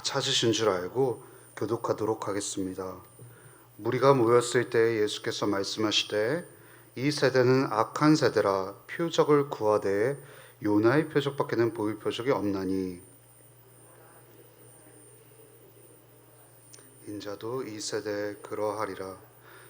찾으신 줄 알고 교독하도록 하겠습니다. 무리가 모였을 때 예수께서 말씀하시되 이 세대는 악한 세대라 표적을 구하되 요나의 표적밖에는 보일 표적이 없나니 인자도 이 세대에 그러하리라.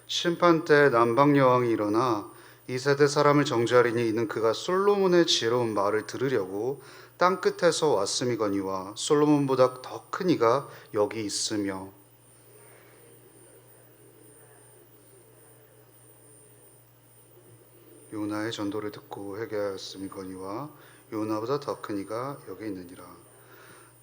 심판 때 남방 여왕이 일어나 이 세대 사람을 정죄하리니 이는 그가 솔로몬의 지혜로운 말을 들으려고 땅 끝에서 왔음이거니와 솔로몬보다 더 큰 이가 여기 있으며 요나의 전도를 듣고 회개하였음이거니와 요나보다 더 큰 이가 여기 있느니라.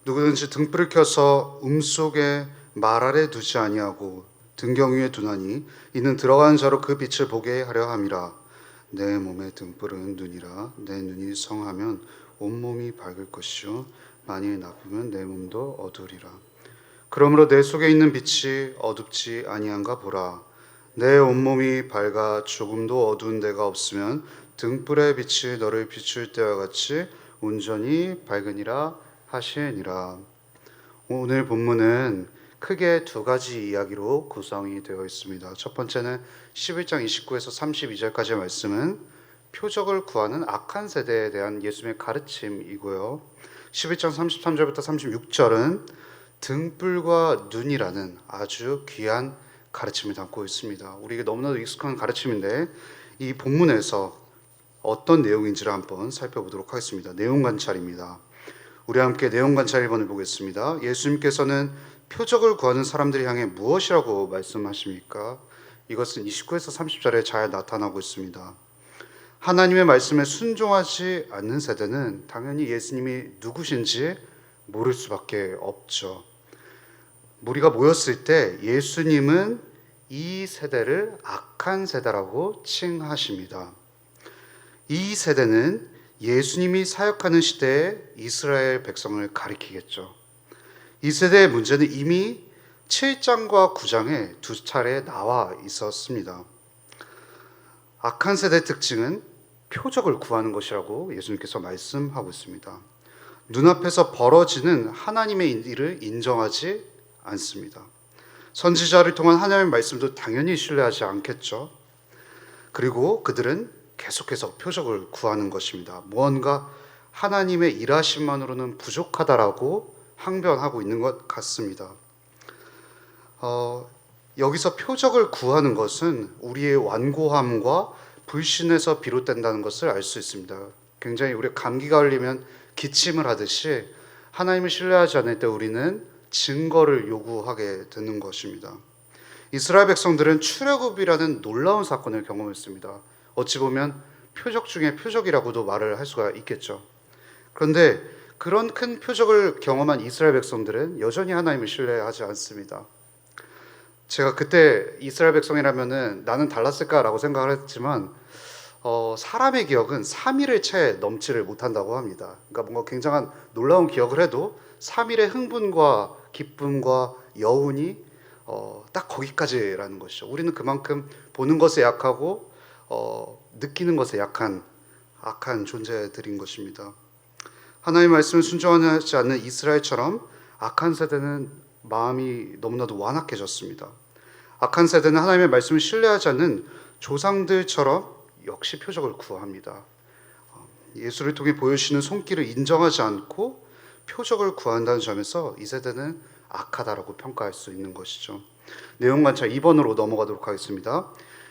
누구든지 등불을 켜서 속에 말 아래 두지 아니하고 등경 위에 두나니 이는 들어가는 자로 그 빛을 보게 하려 함이라. 내 몸의 등불은 눈이라. 내 눈이 성하면 온몸이 밝을 것이요 만일 나쁘면 내 몸도 어두우리라. 그러므로 내 속에 있는 빛이 어둡지 아니한가 보라. 내 온몸이 밝아 조금도 어두운 데가 없으면 등불의 빛이 너를 비출 때와 같이 온전히 밝으니라 하시니라. 오늘 본문은 크게 두 가지 이야기로 구성이 되어 있습니다. 첫 번째는 11장 29에서 32절까지의 말씀은 표적을 구하는 악한 세대에 대한 예수님의 가르침이고요. 11장 33절부터 36절은 등불과 눈이라는 아주 귀한 가르침을 담고 있습니다. 우리에게 너무나도 익숙한 가르침인데 이 본문에서 어떤 내용인지를 한번 살펴보도록 하겠습니다. 내용 관찰입니다. 우리 함께 내용 관찰 1번을 보겠습니다. 예수님께서는 표적을 구하는 사람들을 향해 무엇이라고 말씀하십니까? 이것은 29에서 30절에 잘 나타나고 있습니다. 하나님의 말씀에 순종하지 않는 세대는 당연히 예수님이 누구신지 모를 수밖에 없죠. 무리가 모였을 때 예수님은 이 세대를 악한 세대라고 칭하십니다. 이 세대는 예수님이 사역하는 시대에 이스라엘 백성을 가리키겠죠. 이 세대의 문제는 이미 7장과 9장에 두 차례 나와 있었습니다. 악한 세대의 특징은 표적을 구하는 것이라고 예수님께서 말씀하고 있습니다. 눈앞에서 벌어지는 하나님의 일을 인정하지 않습니다. 선지자를 통한 하나님의 말씀도 당연히 신뢰하지 않겠죠. 그리고 그들은 계속해서 표적을 구하는 것입니다. 무언가 하나님의 일하심만으로는 부족하다라고 항변하고 있는 것 같습니다. 여기서 표적을 구하는 것은 우리의 완고함과 불신에서 비롯된다는 것을 알 수 있습니다. 굉장히 우리가 감기가 걸리면 기침을 하듯이 하나님을 신뢰하지 않을 때 우리는 증거를 요구하게 되는 것입니다. 이스라엘 백성들은 출애굽이라는 놀라운 사건을 경험했습니다. 어찌 보면 표적 중에 표적이라고도 말을 할 수가 있겠죠. 그런데 그런 큰 표적을 경험한 이스라엘 백성들은 여전히 하나님을 신뢰하지 않습니다. 제가 그때 이스라엘 백성이라면은 나는 달랐을까라고 생각을 했지만 사람의 기억은 3일을 채 넘지를 못한다고 합니다. 그러니까 뭔가 굉장한 놀라운 기억을 해도 3일의 흥분과 기쁨과 여운이 딱 거기까지라는 것이죠. 우리는 그만큼 보는 것에 약하고 느끼는 것에 약한 악한 존재들인 것입니다. 하나님의 말씀을 순종하지 않는 이스라엘처럼 악한 세대는 마음이 너무나도 완악해졌습니다. 악한 세대는 하나님의 말씀을 신뢰하지 않는 조상들처럼 역시 표적을 구합니다. 예수를 통해 보여주시는 손길을 인정하지 않고 표적을 구한다는 점에서 이 세대는 악하다라고 평가할 수 있는 것이죠. 내용 관찰 2번으로 넘어가도록 하겠습니다.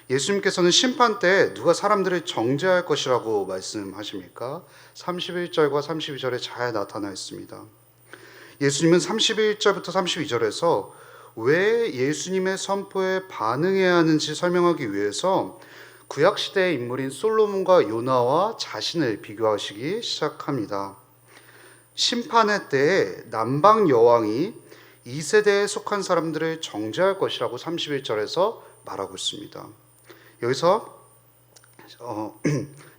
예수님께서는 심판 때 누가 사람들을 정죄할 것이라고 말씀하십니까? 31절과 32절에 잘 나타나 있습니다. 예수님은 31절부터 32절에서 왜 예수님의 선포에 반응해야 하는지 설명하기 위해서 구약시대의 인물인 솔로몬과 요나와 자신을 비교하시기 시작합니다. 심판의 때에 남방 여왕이 이 세대에 속한 사람들을 정죄할 것이라고 31절에서 말하고 있습니다. 여기서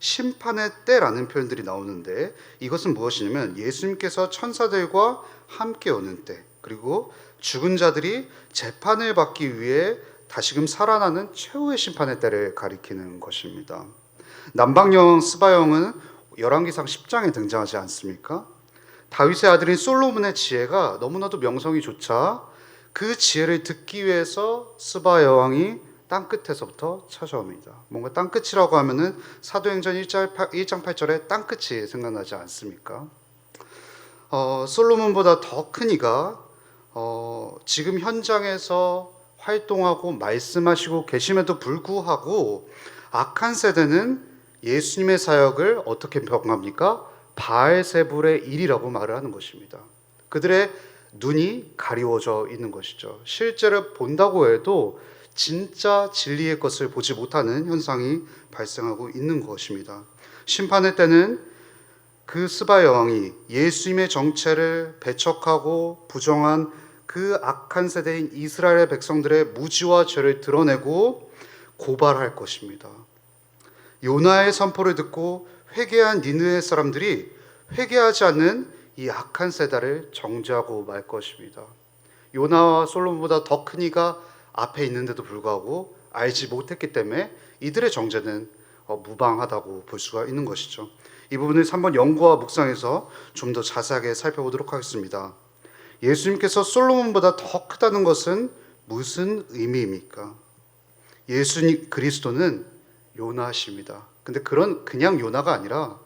심판의 때라는 표현들이 나오는데 이것은 무엇이냐면 예수님께서 천사들과 함께 오는 때, 그리고 죽은 자들이 재판을 받기 위해 다시금 살아나는 최후의 심판의 때를 가리키는 것입니다. 남방 여왕 스바영은 열왕기상 10장에 등장하지 않습니까? 다윗의 아들인 솔로몬의 지혜가 너무나도 명성이 좋자 그 지혜를 듣기 위해서 스바 여왕이 땅끝에서부터 찾아옵니다. 뭔가 땅끝이라고 하면은 사도행전 1장 8절에 땅끝이 생각나지 않습니까? 솔로몬보다 더 큰 이가 지금 현장에서 활동하고 말씀하시고 계심에도 불구하고 악한 세대는 예수님의 사역을 어떻게 평가합니까? 바알세불의 일이라고 말을 하는 것입니다. 그들의 눈이 가리워져 있는 것이죠. 실제로 본다고 해도 진짜 진리의 것을 보지 못하는 현상이 발생하고 있는 것입니다. 심판의 때는 그 스바 여왕이 예수님의 정체를 배척하고 부정한 그 악한 세대인 이스라엘의 백성들의 무지와 죄를 드러내고 고발할 것입니다. 요나의 선포를 듣고 회개한 니느웨 사람들이 회개하지 않는 이 악한 세대를 정죄하고 말 것입니다. 요나와 솔로몬보다 더 큰 이가 앞에 있는데도 불구하고 알지 못했기 때문에 이들의 정죄는 무방하다고 볼 수가 있는 것이죠. 이 부분을 3번 연구와 묵상에서 좀 더 자세하게 살펴보도록 하겠습니다. 예수님께서 솔로몬보다 더 크다는 것은 무슨 의미입니까? 예수님 그리스도는 요나십니다. 근데 그냥 요나가 아니라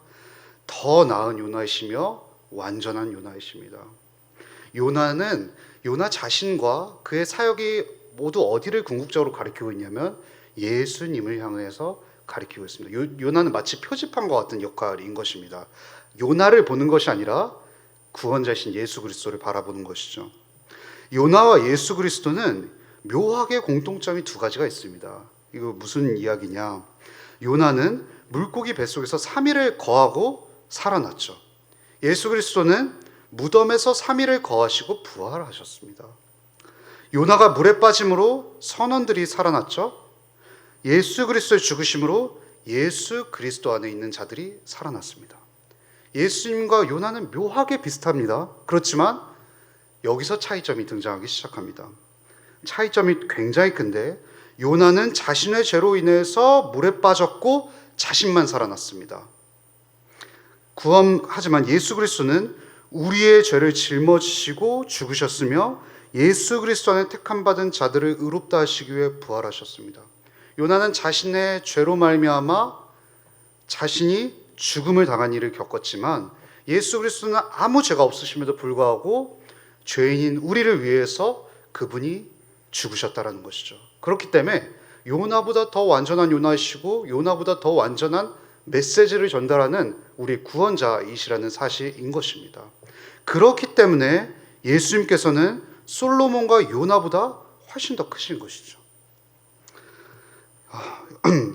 더 나은 요나이시며 완전한 요나이십니다. 요나는 요나 자신과 그의 사역이 모두 어디를 궁극적으로 가리키고 있냐면 예수님을 향해서 가리키고 있습니다. 요나는 마치 표지판과 같은 역할인 것입니다. 요나를 보는 것이 아니라 구원자신 예수 그리스도를 바라보는 것이죠. 요나와 예수 그리스도는 묘하게 공통점이 두 가지가 있습니다. 이거 무슨 이야기냐? 요나는 물고기 뱃속에서 3일을 거하고 살아났죠. 예수 그리스도는 무덤에서 3일을 거하시고 부활하셨습니다. 요나가 물에 빠짐으로 선원들이 살아났죠. 예수 그리스도의 죽으심으로 예수 그리스도 안에 있는 자들이 살아났습니다. 예수님과 요나는 묘하게 비슷합니다. 그렇지만 여기서 차이점이 등장하기 시작합니다. 차이점이 굉장히 큰데 요나는 자신의 죄로 인해서 물에 빠졌고 자신만 살아났습니다. 하지만 예수 그리스도는 우리의 죄를 짊어지시고 죽으셨으며 예수 그리스도 안에 택함받은 자들을 의롭다 하시기 위해 부활하셨습니다. 요나는 자신의 죄로 말미암아 자신이 죽음을 당한 일을 겪었지만 예수 그리스도는 아무 죄가 없으심에도 불구하고 죄인인 우리를 위해서 그분이 죽으셨다라는 것이죠. 그렇기 때문에 요나보다 더 완전한 요나이시고 요나보다 더 완전한 메시지를 전달하는 우리 구원자이시라는 사실인 것입니다. 그렇기 때문에 예수님께서는 솔로몬과 요나보다 훨씬 더 크신 것이죠.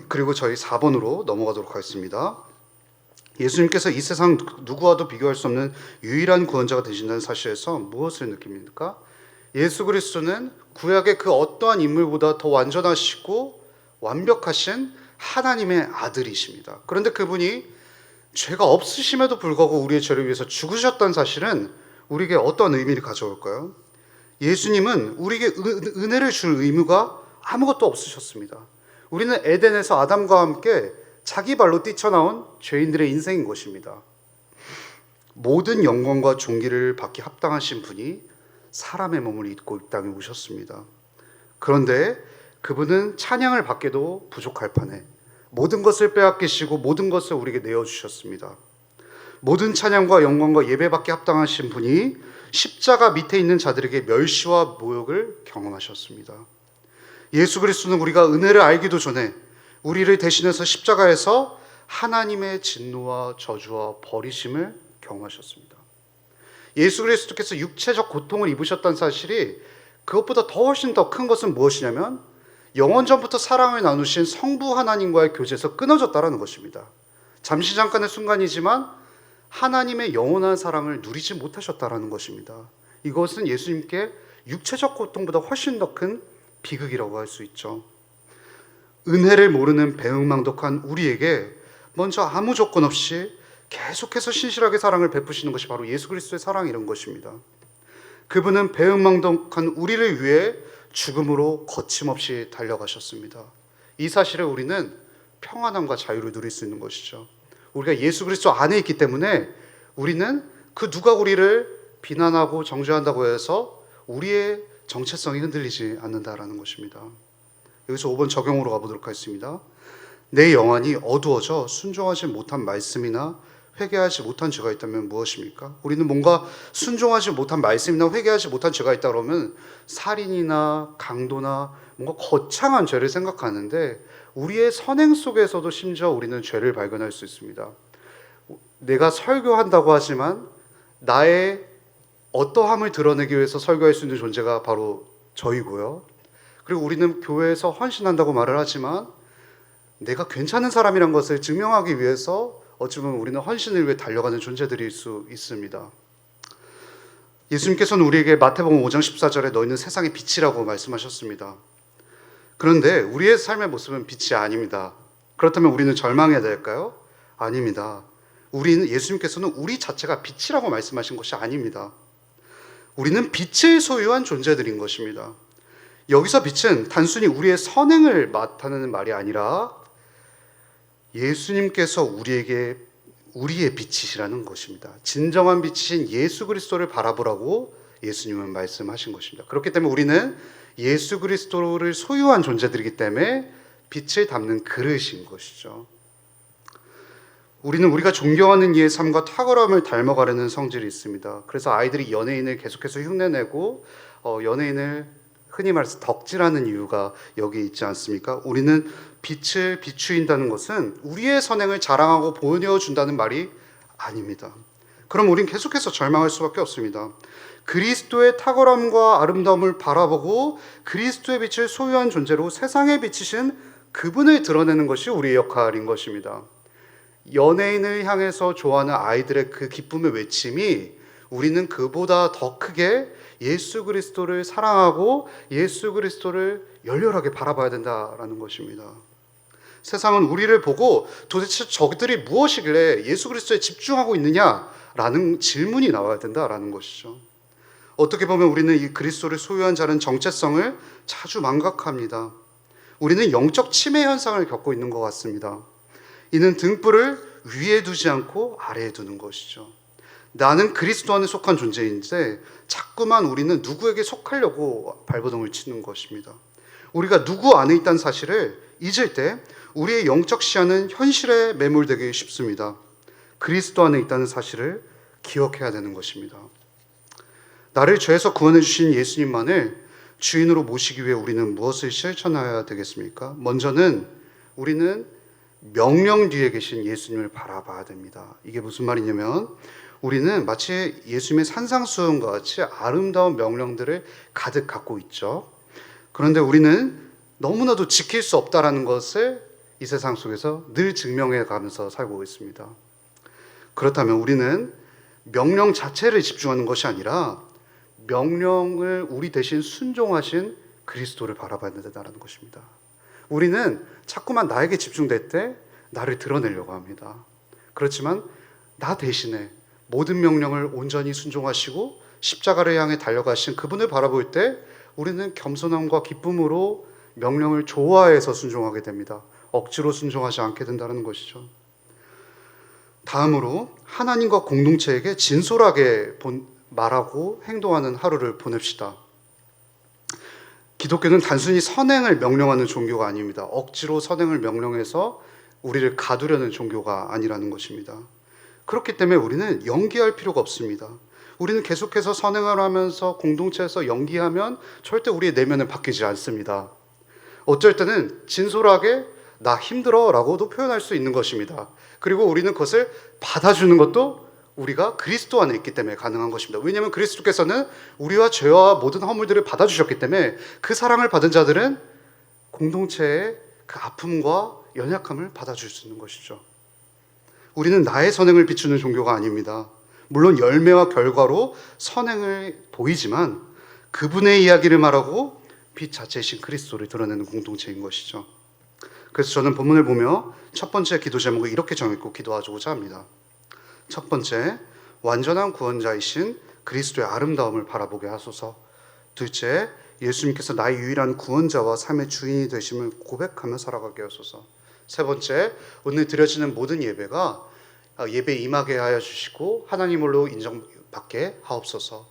그리고 저희 4번으로 넘어가도록 하겠습니다. 예수님께서 이 세상 누구와도 비교할 수 없는 유일한 구원자가 되신다는 사실에서 무엇을 느낍니까? 예수 그리스도는 구약의 그 어떠한 인물보다 더 완전하시고 완벽하신 하나님의 아들이십니다. 그런데 그분이 죄가 없으심에도 불구하고 우리의 죄를 위해서 죽으셨다는 사실은 우리에게 어떤 의미를 가져올까요? 예수님은 우리에게 은혜를 줄 의무가 아무것도 없으셨습니다. 우리는 에덴에서 아담과 함께 자기 발로 뛰쳐나온 죄인들의 인생인 것입니다. 모든 영광과 존귀를 받기 합당하신 분이 사람의 몸을 입고 이 땅에 오셨습니다. 그런데 그분은 찬양을 받기도 부족할 판에 모든 것을 빼앗기시고 모든 것을 우리에게 내어주셨습니다. 모든 찬양과 영광과 예배받기 합당하신 분이 십자가 밑에 있는 자들에게 멸시와 모욕을 경험하셨습니다. 예수 그리스도는 우리가 은혜를 알기도 전에 우리를 대신해서 십자가에서 하나님의 진노와 저주와 버리심을 경험하셨습니다. 예수 그리스도께서 육체적 고통을 입으셨다는 사실이 그것보다 더 훨씬 더 큰 것은 무엇이냐면 영원전부터 사랑을 나누신 성부 하나님과의 교제에서 끊어졌다는 것입니다. 잠시 잠깐의 순간이지만 하나님의 영원한 사랑을 누리지 못하셨다는 것입니다. 이것은 예수님께 육체적 고통보다 훨씬 더 큰 비극이라고 할 수 있죠. 은혜를 모르는 배은망덕한 우리에게 먼저 아무 조건 없이 계속해서 신실하게 사랑을 베푸시는 것이 바로 예수 그리스도의 사랑이라는 것입니다. 그분은 배은망덕한 우리를 위해 죽음으로 거침없이 달려가셨습니다. 이 사실에 우리는 평안함과 자유를 누릴 수 있는 것이죠. 우리가 예수 그리스도 안에 있기 때문에 우리는 그 누가 우리를 비난하고 정죄한다고 해서 우리의 정체성이 흔들리지 않는다라는 것입니다. 여기서 5번 적용으로 가보도록 하겠습니다. 내 영안이 어두워져 순종하지 못한 말씀이나 회개하지 못한 죄가 있다면 무엇입니까? 우리는 뭔가 순종하지 못한 말씀이나 회개하지 못한 죄가 있다 그러면 살인이나 강도나 뭔가 거창한 죄를 생각하는데, 우리의 선행 속에서도 심지어 우리는 죄를 발견할 수 있습니다. 내가 설교한다고 하지만 나의 어떠함을 드러내기 위해서 설교할 수 있는 존재가 바로 저이고요. 그리고 우리는 교회에서 헌신한다고 말을 하지만 내가 괜찮은 사람이란 것을 증명하기 위해서 어찌 보면 우리는 헌신을 위해 달려가는 존재들일 수 있습니다. 예수님께서는 우리에게 마태복음 5장 14절에 너희는 세상의 빛이라고 말씀하셨습니다. 그런데 우리의 삶의 모습은 빛이 아닙니다. 그렇다면 우리는 절망해야 될까요? 아닙니다. 예수님께서는 우리 자체가 빛이라고 말씀하신 것이 아닙니다. 우리는 빛을 소유한 존재들인 것입니다. 여기서 빛은 단순히 우리의 선행을 나타내는 말이 아니라 예수님께서 우리에게 우리의 빛이시라는 것입니다. 진정한 빛이신 예수 그리스도를 바라보라고 예수님은 말씀하신 것입니다. 그렇기 때문에 우리는 예수 그리스도를 소유한 존재들이기 때문에 빛을 담는 그릇인 것이죠. 우리는 우리가 존경하는 이의 삶과 탁월함을 닮아가려는 성질이 있습니다. 그래서 아이들이 연예인을 계속해서 흉내내고 연예인을 흔히 말해서 덕질하는 이유가 여기 있지 않습니까? 우리는 빛을 비추인다는 것은 우리의 선행을 자랑하고 보여준다는 말이 아닙니다. 그럼 우린 계속해서 절망할 수밖에 없습니다. 그리스도의 탁월함과 아름다움을 바라보고 그리스도의 빛을 소유한 존재로 세상에 비치신 그분을 드러내는 것이 우리의 역할인 것입니다. 연예인을 향해서 좋아하는 아이들의 그 기쁨의 외침이 우리는 그보다 더 크게 예수 그리스도를 사랑하고 예수 그리스도를 열렬하게 바라봐야 된다라는 것입니다. 세상은 우리를 보고 도대체 저들이 무엇이길래 예수 그리스도에 집중하고 있느냐라는 질문이 나와야 된다라는 것이죠. 어떻게 보면 우리는 이 그리스도를 소유한 자는 정체성을 자주 망각합니다. 우리는 영적 치매 현상을 겪고 있는 것 같습니다. 이는 등불을 위에 두지 않고 아래에 두는 것이죠. 나는 그리스도 안에 속한 존재인데 자꾸만 우리는 누구에게 속하려고 발버둥을 치는 것입니다. 우리가 누구 안에 있다는 사실을 잊을 때 우리의 영적 시야는 현실에 매몰되기 쉽습니다. 그리스도 안에 있다는 사실을 기억해야 되는 것입니다. 나를 죄에서 구원해 주신 예수님만을 주인으로 모시기 위해 우리는 무엇을 실천해야 되겠습니까? 먼저는 우리는 명령 뒤에 계신 예수님을 바라봐야 됩니다. 이게 무슨 말이냐면 우리는 마치 예수님의 산상수훈과 같이 아름다운 명령들을 가득 갖고 있죠. 그런데 우리는 너무나도 지킬 수 없다라는 것을 이 세상 속에서 늘 증명해 가면서 살고 있습니다. 그렇다면 우리는 명령 자체를 집중하는 것이 아니라 명령을 우리 대신 순종하신 그리스도를 바라봐야 된다는 것입니다. 우리는 자꾸만 나에게 집중될 때 나를 드러내려고 합니다. 그렇지만 나 대신에 모든 명령을 온전히 순종하시고 십자가를 향해 달려가신 그분을 바라볼 때 우리는 겸손함과 기쁨으로 명령을 좋아해서 순종하게 됩니다. 억지로 순종하지 않게 된다는 것이죠. 다음으로 하나님과 공동체에게 진솔하게 말하고 행동하는 하루를 보냅시다. 기독교는 단순히 선행을 명령하는 종교가 아닙니다. 억지로 선행을 명령해서 우리를 가두려는 종교가 아니라는 것입니다. 그렇기 때문에 우리는 연기할 필요가 없습니다. 우리는 계속해서 선행을 하면서 공동체에서 연기하면 절대 우리의 내면은 바뀌지 않습니다. 어쩔 때는 진솔하게 나 힘들어 라고도 표현할 수 있는 것입니다. 그리고 우리는 그것을 받아주는 것도 우리가 그리스도 안에 있기 때문에 가능한 것입니다. 왜냐하면 그리스도께서는 우리와 죄와 모든 허물들을 받아주셨기 때문에 그 사랑을 받은 자들은 공동체의 그 아픔과 연약함을 받아줄 수 있는 것이죠. 우리는 나의 선행을 비추는 종교가 아닙니다. 물론 열매와 결과로 선행을 보이지만 그분의 이야기를 말하고 빛 자체이신 그리스도를 드러내는 공동체인 것이죠. 그래서 저는 본문을 보며 첫 번째 기도 제목을 이렇게 정했고 기도하고자 합니다. 첫 번째, 완전한 구원자이신 그리스도의 아름다움을 바라보게 하소서. 둘째, 예수님께서 나의 유일한 구원자와 삶의 주인이 되심을 고백하며 살아가게 하소서. 세 번째, 오늘 드려지는 모든 예배가 예배에 임하게 하여 주시고 하나님으로 인정받게 하옵소서.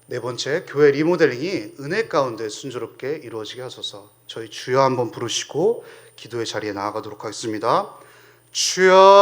네 번째, 교회 리모델링이 은혜 가운데 순조롭게 이루어지게 하소서. 저희 주여 한번 부르시고 기도의 자리에 나아가도록 하겠습니다. 주여.